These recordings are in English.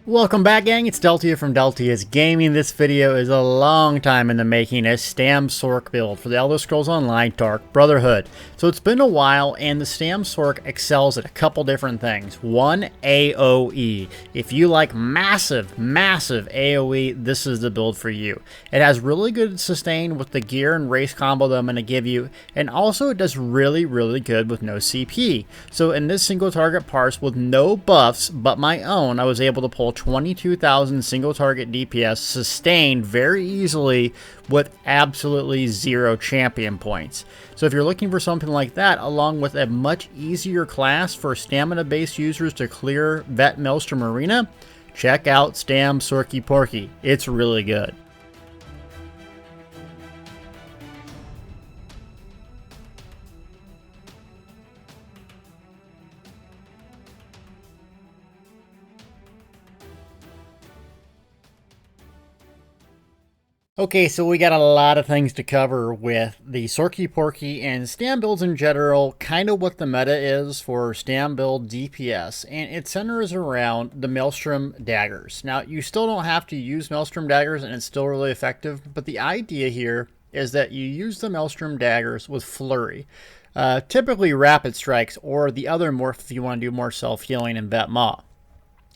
Welcome back, gang. It's Deltia from Deltia's Gaming. This video is a long time in the making, a Stam Sorc build for the Elder Scrolls Online Dark Brotherhood. So it's been a while, and the Stam Sorc excels at a couple different things. One, AoE. If you like massive AoE, this is the build for you. It has really good sustain with the gear and race combo that I'm going to give you, and also it does really good with no CP. So in this single target parse with no buffs but my own, I was able to pull 22,000 single target DPS sustained very easily with absolutely zero champion points. So if you're looking for something like that, along with a much easier class for stamina based users to clear Vet Maelstrom Arena, check out Stam Sorky Porky. It's really good. Okay, so we got a lot of things to cover with the Sorky Porky and Stam builds in general, kind of what the meta is for Stam build DPS, and it centers around the Maelstrom daggers. Now, you still don't have to use Maelstrom daggers, and it's still really effective, but the idea here is that you use the Maelstrom daggers with flurry. Typically rapid strikes, or the other morph if you want to do more self-healing in Vet Maw.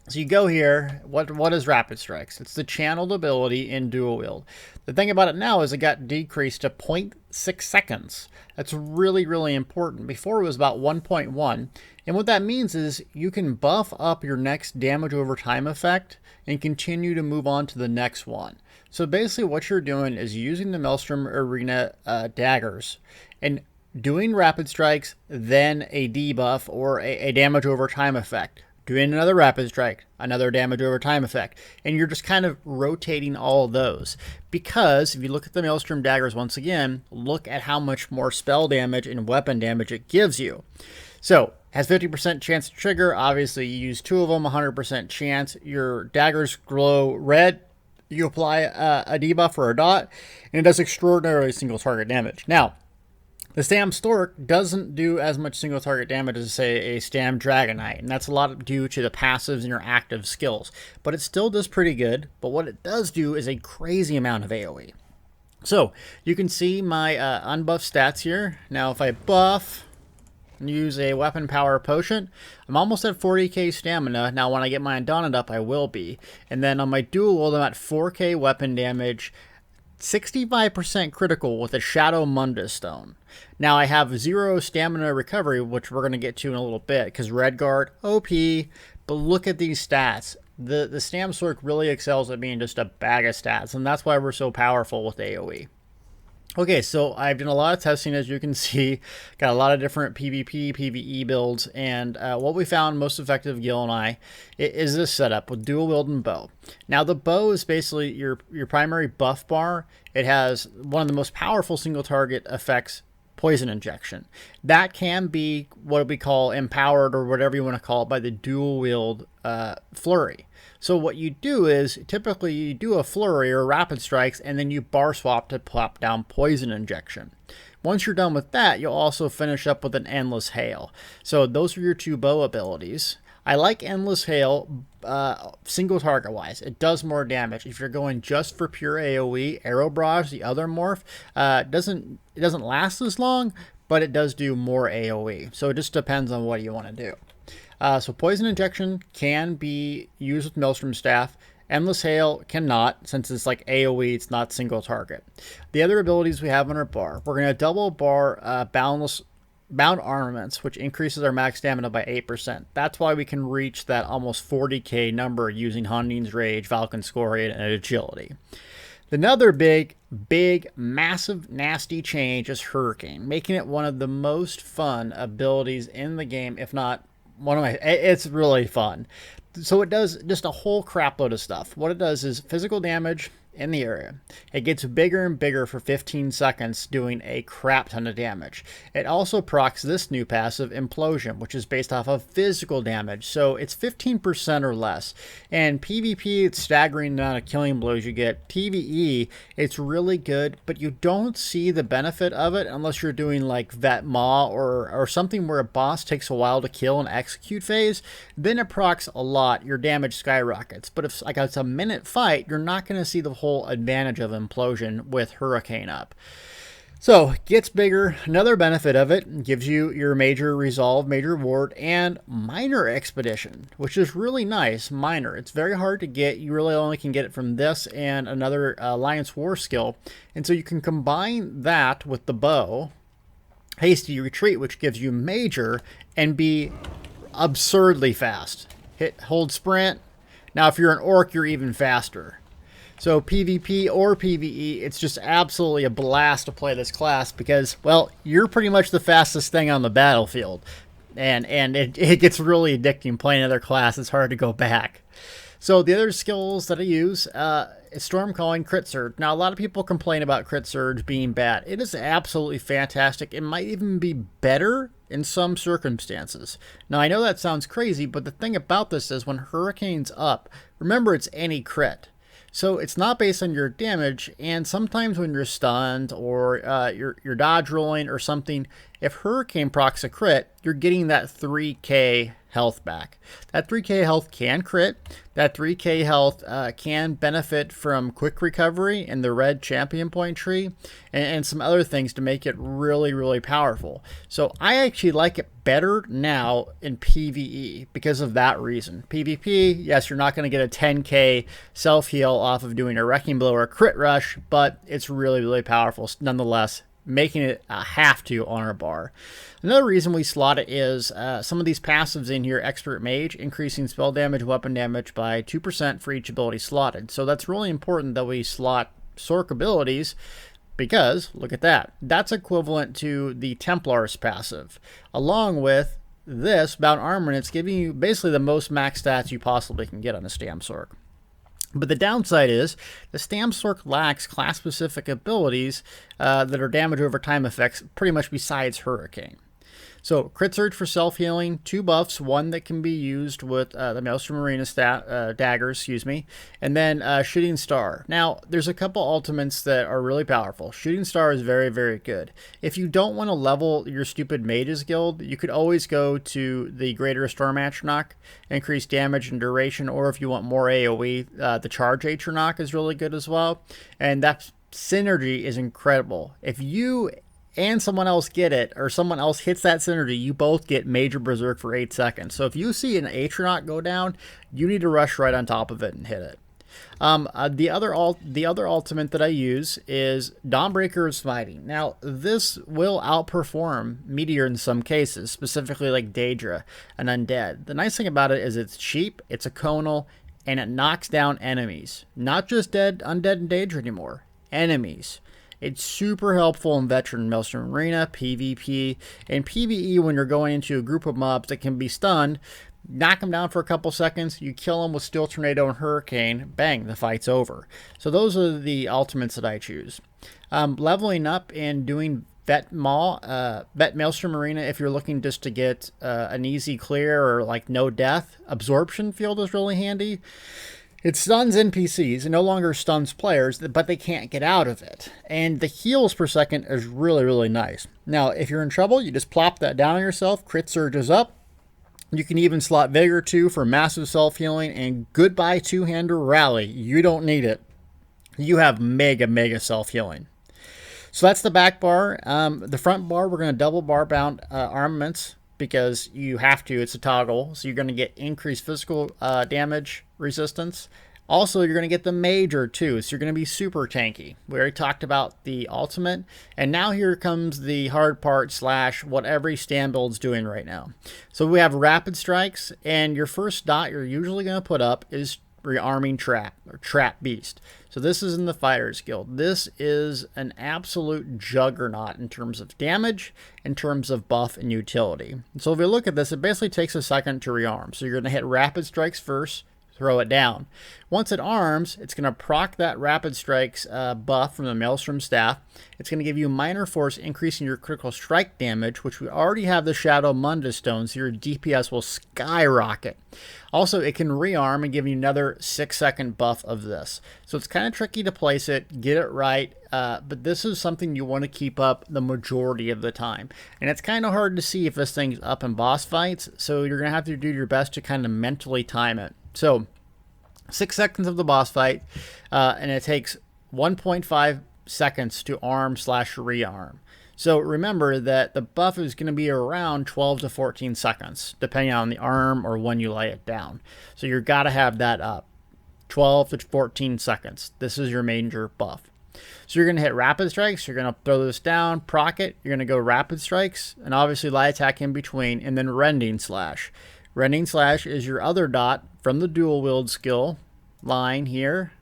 So you go here, what is Rapid Strikes? It's the channeled ability in dual wield. The thing about it now is it got decreased to 0.6 seconds. That's really important. Before it was about 1.1. And what that means is you can buff up your next damage over time effect and continue to move on to the next one. So basically what you're doing is using the Maelstrom Arena daggers and doing Rapid Strikes, then a debuff or a damage over time effect. Doing another rapid strike, another damage over time effect, and you're just kind of rotating all of those. Because if you look at the Maelstrom daggers once again, look at how much more spell damage and weapon damage it gives you. So, has 50% chance to trigger. Obviously, you use two of them, 100% chance. Your daggers glow red. You apply a debuff or a dot, and it does extraordinarily single target damage. Now, the Stam Sorc doesn't do as much single target damage as, say, a Stam Dragonite, and that's a lot due to the passives and your active skills. But it still does pretty good, but what it does do is a crazy amount of AoE. So, you can see my unbuffed stats here. Now, if I buff and use a weapon power potion, I'm almost at 40k stamina. Now, when I get my Undaunted up, I will be. And then on my dual wield, I'm at 4k weapon damage, 65% critical with a Shadow Mundus Stone. Now I have 0 stamina recovery, which we're going to get to in a little bit, because Redguard, OP, but look at these stats. The Stam Sorc really excels at being just a bag of stats, and that's why we're so powerful with AoE. Okay, so I've done a lot of testing, as you can see. Got a lot of different PvP, PvE builds, and what we found most effective, Gil and I, is this setup with dual wield and bow. Now, the bow is basically your primary buff bar. It has one of the most powerful single target effects, Poison Injection. That can be what we call empowered, or whatever you want to call it, by the dual wield flurry. So what you do is, typically you do a flurry or rapid strikes, and then you bar swap to plop down Poison Injection. Once you're done with that, you'll also finish up with an Endless Hail. So those are your two bow abilities. I like Endless Hail single target wise. It does more damage. If you're going just for pure AoE, Arrow Barrage, the other morph, it doesn't last as long, but it does do more AoE. So it just depends on what you want to do. So Poison Injection can be used with Maelstrom Staff. Endless Hail cannot, since it's like AoE, it's not single target. The other abilities we have on our bar, we're going to double bar Bound Armaments, which increases our max stamina by 8%. That's why we can reach that almost 40k number using Hunding's Rage, Falcon Scorpion, and Agility. Another big, massive, nasty change is Hurricane, making it one of the most fun abilities in the game, if not one of my. It's really fun. So it does just a whole crap load of stuff. What it does is physical damage in the area. It gets bigger and bigger for 15 seconds, doing a crap ton of damage. It also procs this new passive, Implosion, which is based off of physical damage, so it's 15% or less. And PvP, it's staggering the amount of killing blows you get. PvE, it's really good, but you don't see the benefit of it unless you're doing like Vet Maw or something where a boss takes a while to kill and execute phase. Then it procs a lot, your damage skyrockets. But if like it's a minute fight, you're not going to see the whole advantage of Implosion with Hurricane up. So, gets bigger. Another benefit of it gives you your major resolve, major ward, and minor expedition, which is really nice. Minor. It's very hard to get. You really only can get it from this and another Alliance War skill. And so you can combine that with the bow, Hasty Retreat, which gives you major, and be absurdly fast. Hit, hold, sprint. Now, if you're an orc, you're even faster. So PvP or PvE, it's just absolutely a blast to play this class because, well, you're pretty much the fastest thing on the battlefield. And it gets really addicting playing another class. It's hard to go back. So the other skills that I use is Stormcalling, Crit Surge. Now, a lot of people complain about Crit Surge being bad. It is absolutely fantastic. It might even be better in some circumstances. Now, I know that sounds crazy, but the thing about this is when Hurricane's up, remember it's any crit. So it's not based on your damage, and sometimes when you're stunned or you're dodge rolling or something, if Hurricane procs a crit, you're getting that 3k health back. That 3k health can crit. That 3k health can benefit from quick recovery in the red champion point tree and some other things to make it really, really powerful. So I actually like it better now in PvE because of that reason. PvP, yes, you're not going to get a 10k self-heal off of doing a Wrecking Blow or a Crit Rush, but it's really, really powerful nonetheless, making it a have to on our bar. Another reason we slot it is some of these passives in here, Expert Mage, increasing spell damage, weapon damage by 2% for each ability slotted. So that's really important that we slot Sorc abilities because, look at that, that's equivalent to the Templar's passive, along with this Bound Armor, and it's giving you basically the most max stats you possibly can get on a Stam Sorc. But the downside is the Stam Sorc lacks class-specific abilities that are damage over time effects pretty much besides Hurricane. So, Crit Surge for self-healing, 2 buffs, one that can be used with the Maelstrom Arena daggers, and then Shooting Star. Now, there's a couple ultimates that are really powerful. Shooting Star is very, very good. If you don't want to level your stupid Mages Guild, you could always go to the Greater Storm Atronach, increase damage and duration, or if you want more AoE, the Charge Atronach is really good as well. And that synergy is incredible. If you and someone else get it, or someone else hits that synergy, you both get Major Berserk for 8 seconds. So if you see an Atronach go down, you need to rush right on top of it and hit it. The other ultimate that I use is Dawnbreaker of Smiting. Now, this will outperform Meteor in some cases, specifically like Daedra and Undead. The nice thing about it is it's cheap, it's a conal, and it knocks down enemies. Not just Undead and Daedra anymore, enemies. It's super helpful in Veteran Maelstrom Arena, PvP, and PvE when you're going into a group of mobs that can be stunned. Knock them down for a couple seconds, you kill them with Steel Tornado and Hurricane, bang, the fight's over. So those are the ultimates that I choose. Leveling up and doing Vet Maelstrom Arena, if you're looking just to get an easy clear or like no death, Absorption Field is really handy. It stuns NPCs, it no longer stuns players, but they can't get out of it. And the heals per second is really, really nice. Now, if you're in trouble, you just plop that down on yourself, Crit Surge is up. You can even slot Vigor 2 for massive self-healing, and goodbye Two-Hander Rally. You don't need it. You have mega, mega self-healing. So that's the back bar. The front bar, we're going to double bar bound armaments because you have to. It's a toggle. So you're going to get increased physical damage resistance. Also, you're going to get the major too, so you're going to be super tanky. We already talked about the ultimate, and now here comes the hard part / what every stand build's doing right now. So we have rapid strikes, and your first dot you're usually going to put up is Rearming Trap, or Trap Beast. So this is in the Fighters Guild. This is an absolute juggernaut in terms of damage, in terms of buff and utility. So if you look at this, it basically takes a second to rearm. So you're going to hit rapid strikes first, throw it down. Once it arms, it's going to proc that Rapid Strikes buff from the Maelstrom Staff. It's going to give you minor force, increasing your critical strike damage, which we already have the Shadow Mundus Stone, so your DPS will skyrocket. Also, it can rearm and give you another 6-second buff of this. So it's kind of tricky to place it, get it right, but this is something you want to keep up the majority of the time. And it's kind of hard to see if this thing's up in boss fights, so you're going to have to do your best to kind of mentally time it. So 6 seconds of the boss fight, and it takes 1.5 seconds to arm/rearm. So remember that the buff is going to be around 12 to 14 seconds, depending on the arm or when you lay it down. So you've got to have that up. 12 to 14 seconds. This is your major buff. So you're going to hit Rapid Strikes. You're going to throw this down, proc it. You're going to go Rapid Strikes, and obviously light attack in between, and then Rending Slash. Rending Slash is your other dot from the dual wield skill line here,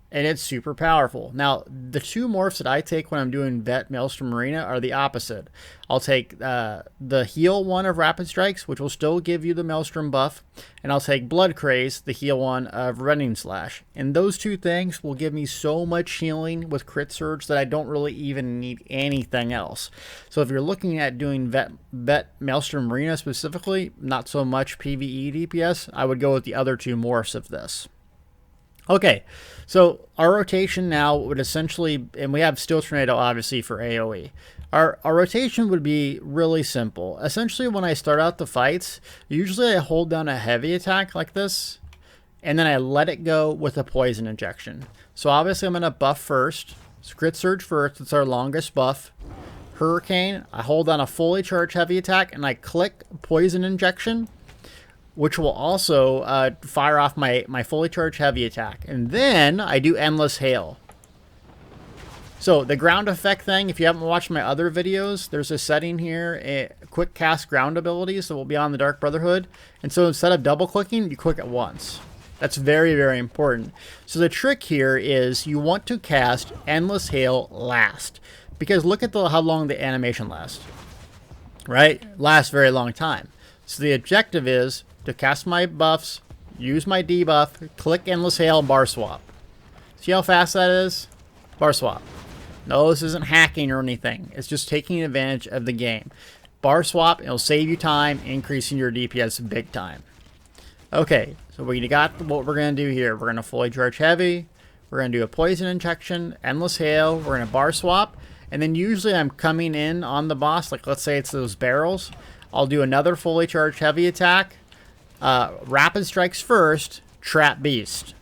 and it's super powerful. Now, the two morphs that I take when I'm doing Vet Maelstrom Arena are the opposite. I'll take the heal one of Rapid Strikes, which will still give you the Maelstrom buff, and I'll take Blood Craze, the heal one of Rending Slash. And those two things will give me so much healing with Crit Surge that I don't really even need anything else. So if you're looking at doing Vet Maelstrom Arena specifically, not so much PvE DPS, I would go with the other two morphs of this. Okay, so our rotation now would essentially, and we have Steel Tornado obviously for AoE. Our rotation would be really simple. Essentially, when I start out the fights, usually I hold down a heavy attack like this, and then I let it go with a poison injection. So obviously I'm going to buff first. Crit Surge first, it's our longest buff. Hurricane, I hold down a fully charged heavy attack, and I click poison injection, which will also fire off my fully charged heavy attack. And then I do Endless Hail. So the ground effect thing, if you haven't watched my other videos, there's a setting here, a quick cast ground abilities that will be on the Dark Brotherhood. And so instead of double clicking, you click it once. That's very, very important. So the trick here is you want to cast Endless Hail last. Because look at how long the animation lasts. Right? Lasts a very long time. So the objective is to cast my buffs, use my debuff, click Endless Hail, bar swap. See how fast that is? Bar swap. No, this isn't hacking or anything. It's just taking advantage of the game. Bar swap, it'll save you time, increasing your DPS big time. Okay, so we got what we're going to do here. We're going to fully charge heavy. We're going to do a poison injection, Endless Hail. We're going to bar swap. And then usually I'm coming in on the boss, like let's say it's those barrels. I'll do another fully charged heavy attack. Rapid Strikes first, Trap Beast.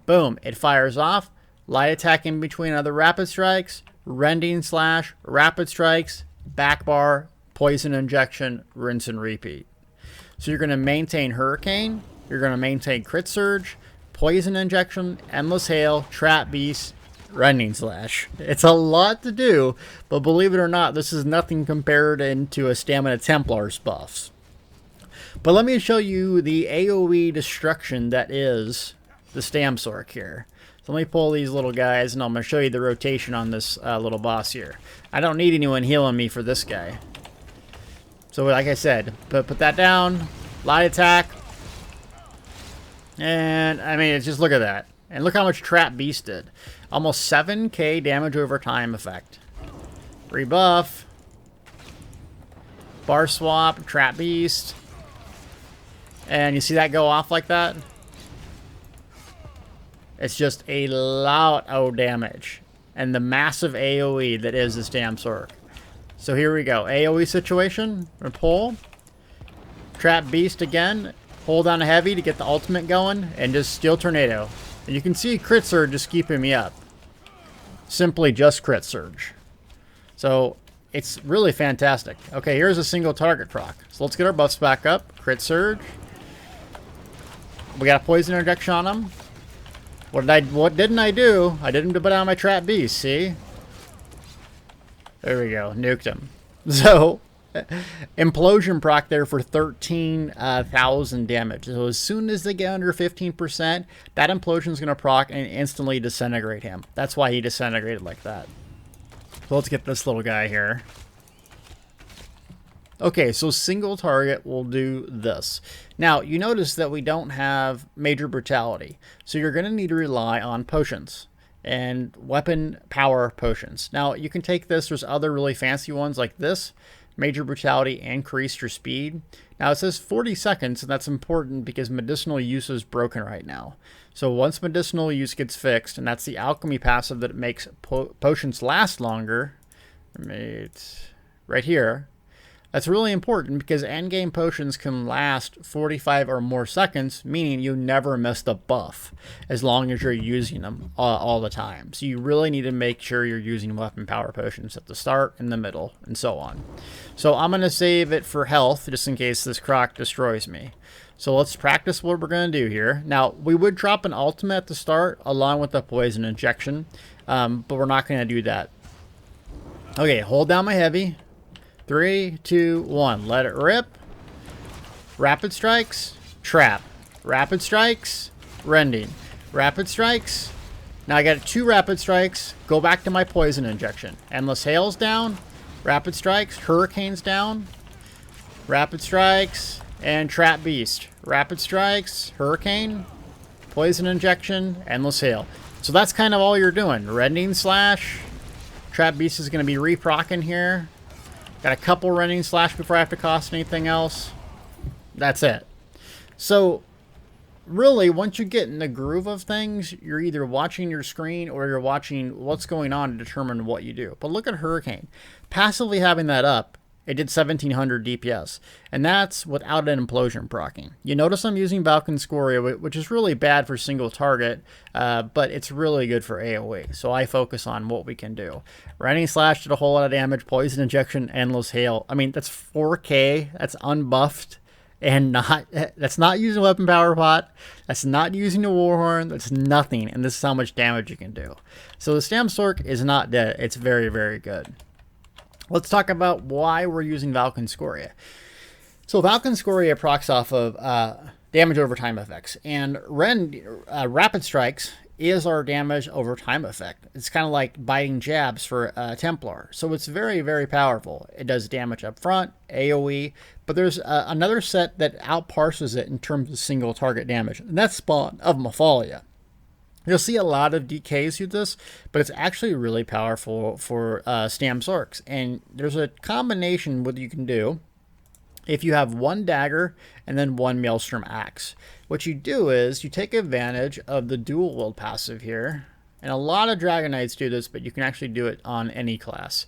Boom, it fires off. Light attack in between other Rapid Strikes, Rending Slash, Rapid Strikes, back bar, poison injection, rinse and repeat. So you're going to maintain Hurricane, you're going to maintain Crit Surge, poison injection, Endless Hail, Trap Beast, Rending Slash. It's a lot to do, but believe it or not, this is nothing compared to a Stamina Templar's buffs. But let me show you the AoE destruction that is the Stam Sorc here. So let me pull these little guys, and I'm going to show you the rotation on this little boss here. I don't need anyone healing me for this guy. So like I said, put that down, light attack, and I mean, it's just look at that. And look how much Trap Beast did. Almost 7k damage over time effect. Rebuff, bar swap, Trap Beast. And you see that go off like that? It's just a lot of damage. And the massive AoE that is the Stam Sorc. So here we go. AoE situation. We're gonna pull. Trap Beast again. Hold down a heavy to get the ultimate going. And just Steel Tornado. And you can see Crit Surge just keeping me up. Simply just Crit Surge. So it's really fantastic. Okay, here's a single target proc. So let's get our buffs back up. Crit Surge. We got a poison injection on him. What didn't I do? I didn't put down my Trap Beast, see? There we go. Nuked him. So, implosion proc there for 13,000 damage. So as soon as they get under 15%, that implosion is going to proc and instantly disintegrate him. That's why he disintegrated like that. So let's get this little guy here. Okay, so single target will do this. Now, you notice that we don't have major brutality, so you're going to need to rely on potions and weapon power potions. Now, you can take this. There's other really fancy ones like this. Major brutality increased your speed. Now, it says 40 seconds, and that's important because medicinal use is broken right now. So once medicinal use gets fixed, and that's the alchemy passive that makes potions last longer, it's right here. That's really important because endgame potions can last 45 or more seconds, meaning you never miss the buff as long as you're using them all the time. So you really need to make sure you're using weapon power potions at the start, in the middle, and so on. So I'm going to save it for health just in case this croc destroys me. So let's practice what we're going to do here. Now, we would drop an ultimate at the start along with a poison injection, but we're not going to do that. Okay, hold down my heavy. 3, 2, 1. Let it rip. Rapid strikes. Trap. Rapid strikes. Rending. Rapid strikes. Now I got 2 rapid strikes. Go back to my poison injection. Endless hail's down. Rapid strikes. Hurricane's down. Rapid strikes. And trap beast. Rapid strikes. Hurricane. Poison injection. Endless hail. So that's kind of all you're doing. Rending slash. Trap beast is going to be reprocking here. Got a couple rending slash before I have to cost anything else. That's it. So, really, once you get in the groove of things, you're either watching your screen or you're watching what's going on to determine what you do. But look at Hurricane. Passively having that up, it did 1700 DPS. And that's without an implosion proccing. You notice I'm using Valken Scoria, which is really bad for single target, but it's really good for AoE. So I focus on what we can do. Rending slash did a whole lot of damage. Poison injection, endless hail. I mean, that's 4K. That's unbuffed. And that's not using weapon power pot. That's not using the Warhorn. That's nothing. And this is how much damage you can do. So the Stam Sorc is not dead. It's very, very good. Let's talk about why we're using Valken Scoria. So Valken Scoria procs off of damage over time effects. And Rapid Strikes is our damage over time effect. It's kind of like biting jabs for Templar. So it's very, very powerful. It does damage up front, AoE, but there's another set that outparses it in terms of single target damage. And that's Spawn of Mephalia. You'll see a lot of DKs use this, but it's actually really powerful for Stam Sorcs. And there's a combination what you can do if you have 1 dagger and then 1 Maelstrom Axe. What you do is you take advantage of the dual wield passive here. And a lot of Dragon Knights do this, but you can actually do it on any class.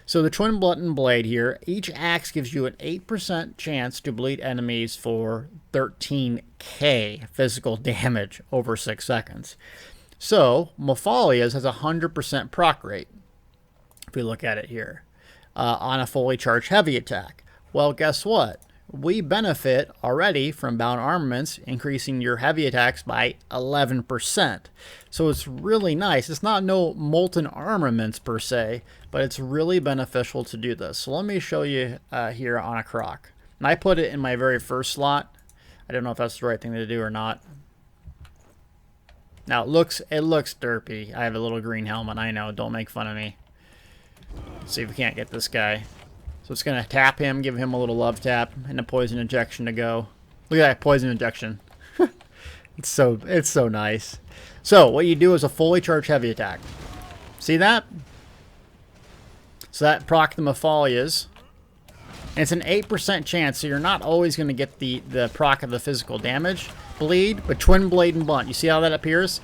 So the Twin Button Blade here, each axe gives you an 8% chance to bleed enemies for 13k physical damage over 6 seconds. So Mephalia's has a 100% proc rate, if we look at it here, on a fully charged heavy attack. Well, guess what? We benefit already from Bound Armaments, increasing your heavy attacks by 11%. So it's really nice. It's not no molten armaments per se, but it's really beneficial to do this. So let me show you here on a croc. And I put it in my very first slot. I don't know if that's the right thing to do or not. Now it looks derpy. I have a little green helmet. I know. Don't make fun of me. Let's see if we can't get this guy. So it's going to tap him, give him a little love tap, and a poison injection to go. Look at that poison injection. It's so nice. So what you do is a fully charged heavy attack. See that? So that proc the Mephalias. And it's an 8% chance, so you're not always going to get the proc of the physical damage bleed, but Twin Blade and Blunt. You see how that appears?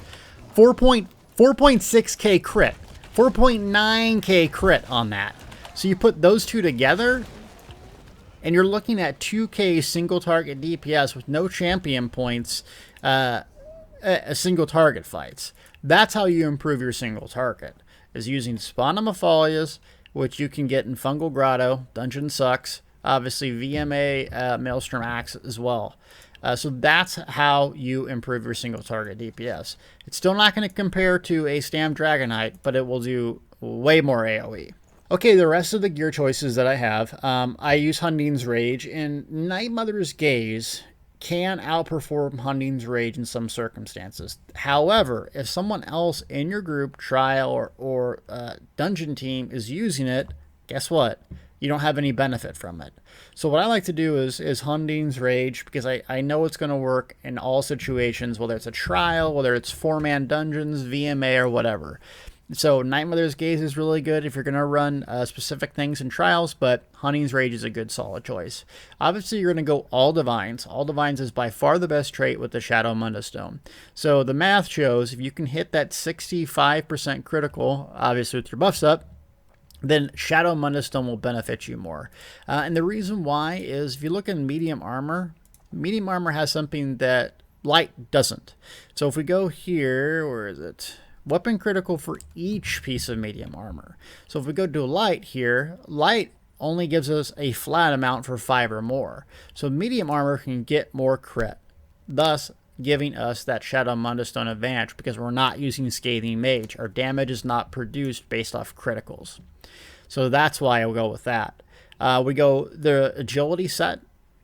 4.6k crit. 4.9k crit on that. So you put those two together, and you're looking at 2k single target DPS with no champion points, single target fights. That's how you improve your single target, is using Spawn of Mephalias, which you can get in Fungal Grotto, Dungeon Sucks, obviously VMA, Maelstrom Axe as well. So that's how you improve your single target DPS. It's still not going to compare to a Stam Dragon Knight, but it will do way more AoE. Okay, the rest of the gear choices that I have, I use Hunding's Rage, and Night Mother's Gaze can outperform Hunding's Rage in some circumstances. However, if someone else in your group, trial or dungeon team, is using it, guess what? you don't have any benefit from it. So what I like to do is Hunding's Rage, because I know it's going to work in all situations, whether it's a trial, whether it's 4-man dungeons, VMA, or whatever. So Night Mother's Gaze is really good if you're going to run specific things in trials, but Hunting's Rage is a good solid choice. Obviously, you're going to go All Divines. All Divines is by far the best trait with the Shadow Munda Stone. So the math shows if you can hit that 65% critical, obviously with your buffs up, then Shadow Munda Stone will benefit you more. And the reason why is if you look at medium armor has something that light doesn't. So if we go here, where is it? Weapon critical for each piece of medium armor. So if we go to light here, light only gives us a flat amount for 5 or more. So medium armor can get more crit, thus giving us that Shadow Munda Stone advantage because we're not using Scathing Mage. Our damage is not produced based off criticals. So that's why I'll go with that. We go the agility set,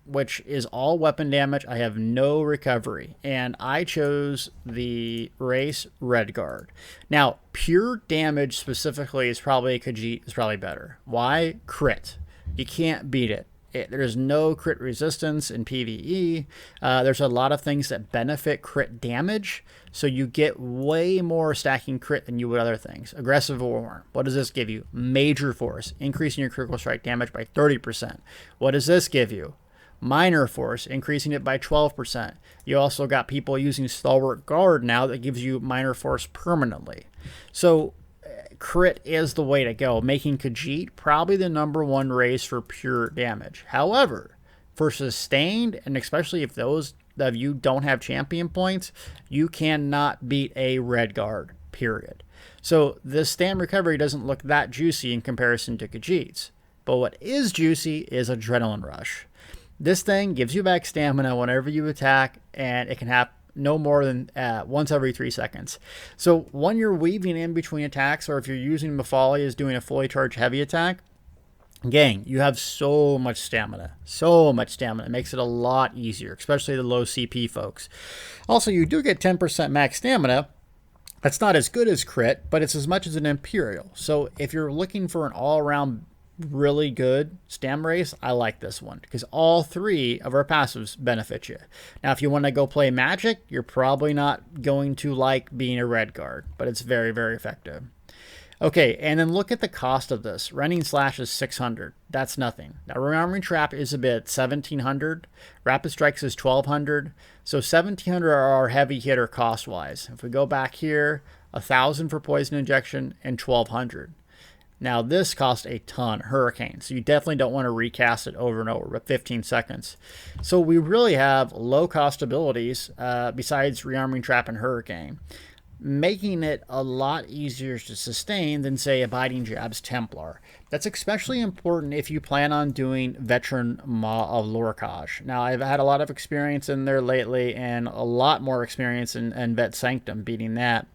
which is all weapon damage. I have no recovery, and I chose the race Redguard. Now, pure damage specifically is probably Khajiit is probably better. Why? Crit. You can't beat it. There's no crit resistance in PvE. There's a lot of things that benefit crit damage, so you get way more stacking crit than you would other things. Aggressive Warworm. What does this give you? Major Force, increasing your critical strike damage by 30%. What does this give you? Minor Force, increasing it by 12%. You also got people using Stalwart Guard now that gives you Minor Force permanently. So crit is the way to go, making Khajiit probably the #1 race for pure damage. However, for sustained, and especially if those of you don't have champion points, you cannot beat a Redguard, period. So this stand recovery doesn't look that juicy in comparison to Khajiit's. But what is juicy is Adrenaline Rush. This thing gives you back stamina whenever you attack, and it can happen no more than once every 3 seconds. So when you're weaving in between attacks, or if you're using Mafali as doing a fully charged heavy attack, gang, you have so much stamina. So much stamina. It makes it a lot easier, especially the low CP folks. Also, you do get 10% max stamina. That's not as good as crit, but it's as much as an Imperial. So if you're looking for an all-around really good stam race, I like this one because all 3 of our passives benefit you. Now, if you want to go play Magic, you're probably not going to like being a Redguard, but it's very, very effective. Okay, and then look at the cost of this. Rending Slash is 600. That's nothing. Now, Rearming Trap is a bit 1,700. Rapid Strikes is 1,200. So 1,700 are our heavy hitter cost-wise. If we go back here, 1,000 for Poison Injection and 1,200. Now, this costs a ton, Hurricane, so you definitely don't want to recast it over and over, but 15 seconds. So we really have low-cost abilities besides Rearming Trap and Hurricane, making it a lot easier to sustain than, say, Abiding Jab's Templar. That's especially important if you plan on doing Veteran Maw of Lorcage. Now, I've had a lot of experience in there lately, and a lot more experience in Vet Sanctum beating that.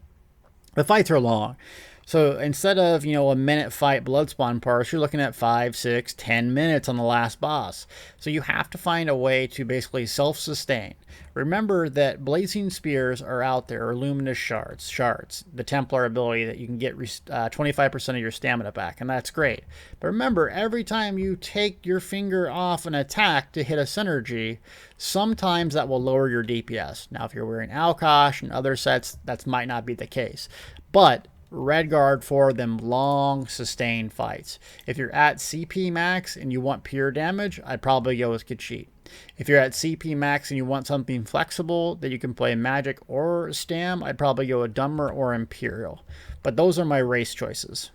The fights are long. So instead of, a minute fight Bloodspawn parse, you're looking at 5, 6, 10 minutes on the last boss. So you have to find a way to basically self-sustain. Remember that Blazing Spears are out there, or Luminous Shards, the Templar ability that you can get 25% of your stamina back, and that's great. But remember, every time you take your finger off an attack to hit a synergy, sometimes that will lower your DPS. Now, if you're wearing Alkosh and other sets, that might not be the case. But Redguard for them long sustained fights. If you're at CP max and you want pure damage, I'd probably go with Khajiit. If you're at CP max and you want something flexible that you can play Magic or Stam, I'd probably go with Dummer or Imperial. But those are my race choices.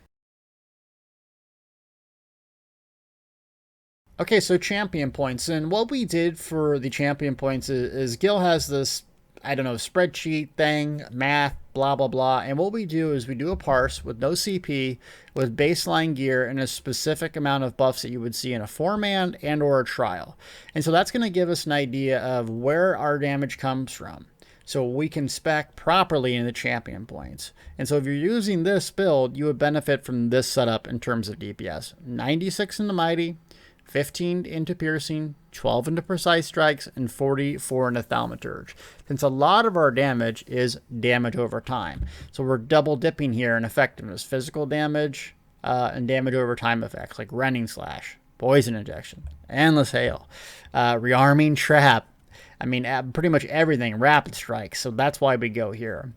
Okay, so champion points. And what we did for the champion points is Gil has this, spreadsheet thing, math, blah, blah, blah. And what we do is we do a parse with no CP, with baseline gear and a specific amount of buffs that you would see in a 4-man and or a trial. And so that's going to give us an idea of where our damage comes from, so we can spec properly in the champion points. And so if you're using this build, you would benefit from this setup in terms of DPS. 96 into Mighty, 15 into Piercing, 12 into Precise Strikes, and 44 into Thaumaturge. Since a lot of our damage is damage over time. So we're double dipping here in effectiveness. Physical damage, and damage over time effects like Rending Slash, Poison Injection, Endless Hail, Rearming Trap. I mean, pretty much everything, Rapid Strike. So that's why we go here.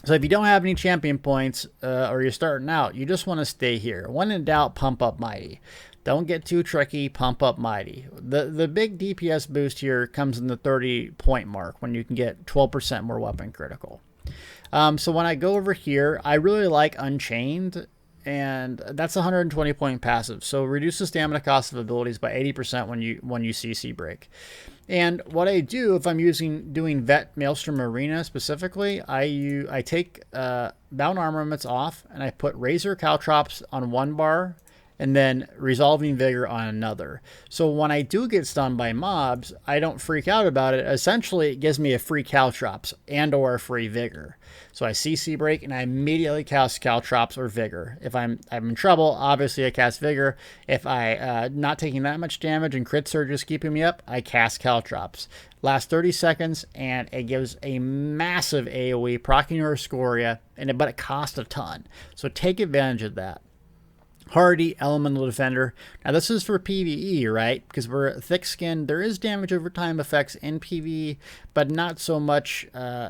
So if you don't have any champion points or you're starting out, you just want to stay here. When in doubt, pump up Mighty. Don't get too tricky, pump up Mighty. The big DPS boost here comes in the 30-point mark when you can get 12% more weapon critical. So when I go over here, I really like Unchained, and that's 120 point passive. So reduce the stamina cost of abilities by 80% when you CC break. And what I do if I'm doing Vet Maelstrom Arena specifically, I take Bound Armaments off and I put Razor Caltrops on one bar and then Resolving Vigor on another. So when I do get stunned by mobs, I don't freak out about it. Essentially, it gives me a free Caltrops and or a free Vigor. So I CC break and I immediately cast Caltrops or Vigor. If I'm in trouble, obviously I cast Vigor. If I not taking that much damage and crit surge is keeping me up, I cast Caltrops. Last 30 seconds and it gives a massive AoE, proccing your Scoria, but it costs a ton. So take advantage of that. Hardy, Elemental Defender. Now this is for PvE, right? Because we're thick-skinned. There is damage over time effects in PvE, but not so much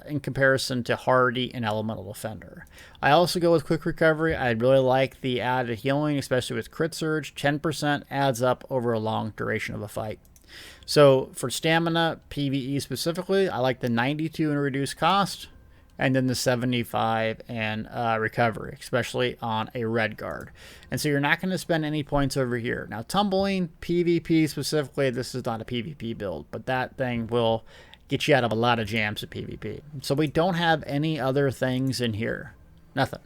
in comparison to Hardy and Elemental Defender. I also go with Quick Recovery. I really like the added healing, especially with Crit Surge. 10% adds up over a long duration of a fight. So for stamina, PvE specifically, I like the 92 and reduced cost, and then the 75 and recovery, especially on a Redguard. And so you're not going to spend any points over here. Now, tumbling, PvP specifically, this is not a PvP build, but that thing will get you out of a lot of jams at PvP. So we don't have any other things in here. Nothing.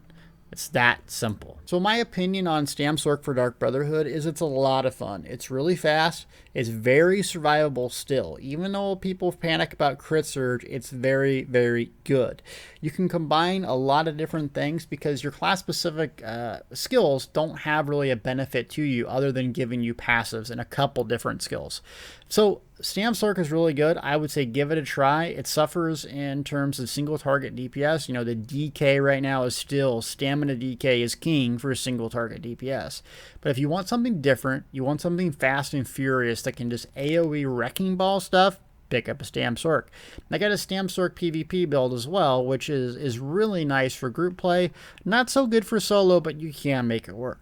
It's that simple. So my opinion on Stam Sorc for Dark Brotherhood is it's a lot of fun. It's really fast. It's very survivable still. Even though people panic about crit surge, it's very, very good. You can combine a lot of different things because your class-specific skills don't have really a benefit to you other than giving you passives and a couple different skills. So Stam Sorc is really good. I would say give it a try. It suffers in terms of single target DPS. You know, the DK right now is still, stamina DK is king for single target DPS. But if you want something different, you want something fast and furious that can just AoE wrecking ball stuff, pick up a Stam Sorc. I got a Stam Sorc PvP build as well, which is really nice for group play. Not so good for solo, but you can make it work.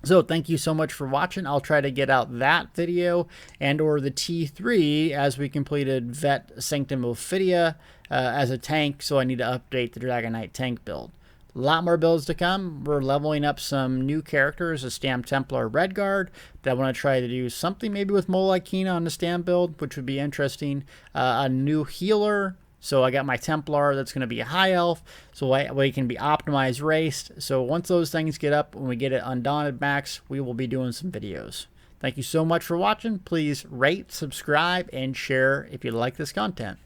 So thank you so much for watching. I'll try to get out that video and or the T3 as we completed Vet Sanctum Ophidia as a tank, so I need to update the Dragon Knight tank build. A lot more builds to come. We're leveling up some new characters, a Stam Templar Redguard, that I want to try to do something maybe with Molekina on the Stam build, which would be interesting. A new healer. So I got my Templar that's going to be a high elf, so we can be optimized raced. So once those things get up, when we get it Undaunted max, we will be doing some videos. Thank you so much for watching. Please rate, subscribe, and share if you like this content.